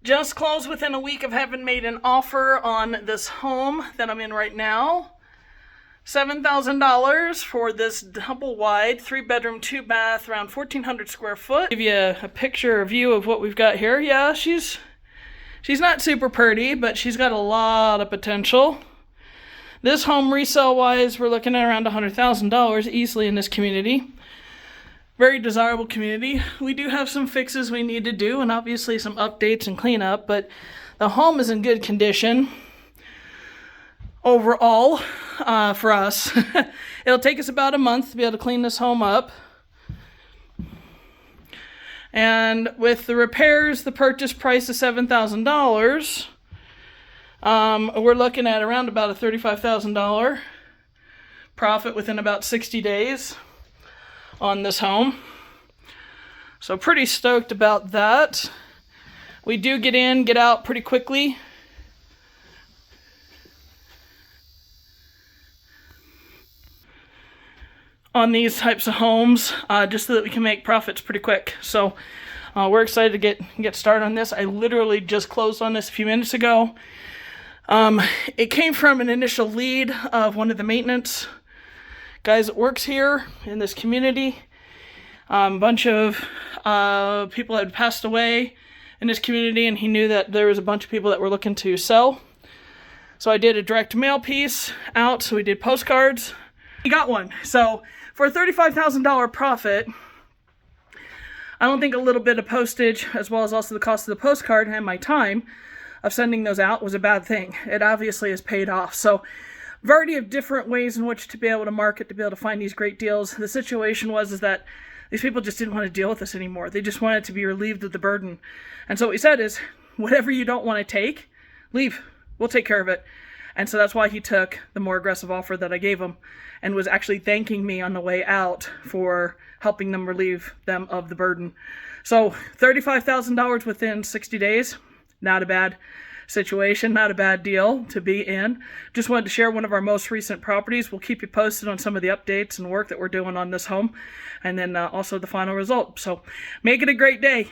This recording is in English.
Just closed within a week of having made an offer on this home that I'm in right now. $7,000 for this double wide, 3-bedroom, 2-bath, around 1,400 square foot. Give you a picture, a view of what we've got here. Yeah, she's not super pretty, but she's got a lot of potential. This home resale-wise, we're looking at around $100,000 easily in this community. Very desirable community. We do have some fixes we need to do and obviously some updates and cleanup, but the home is in good condition overall for us. It'll take us about a month to be able to clean this home up. And with the repairs, the purchase price is $7,000. We're looking at around about a $35,000 profit within about 60 days on this home. So pretty stoked about that. We do get in, get out pretty quickly. On these types of homes, just so that we can make profits pretty quick. So we're excited to get started on this. I literally just closed on this a few minutes ago. It came from an initial lead of one of the maintenance guys that works here in this community. A bunch of people had passed away in this community, and he knew that there was a bunch of people that were looking to sell. So I did a direct mail piece out, so we did postcards. He got one. So for a $35,000 profit, I don't think a little bit of postage, as well as also the cost of the postcard and my time of sending those out, was a bad thing. It obviously has paid off. So variety of different ways in which to be able to market, to be able to find these great deals. The situation was that these people just didn't want to deal with this anymore. They just wanted to be relieved of the burden. And so what we said is, whatever you don't want to take, leave. We'll take care of it. And so that's why he took the more aggressive offer that I gave him and was actually thanking me on the way out for helping them relieve them of the burden. So $35,000 within 60 days, not a bad situation, not a bad deal to be in. Just wanted to share one of our most recent properties. We'll keep you posted on some of the updates and work that we're doing on this home, and then also the final result. So make it a great day.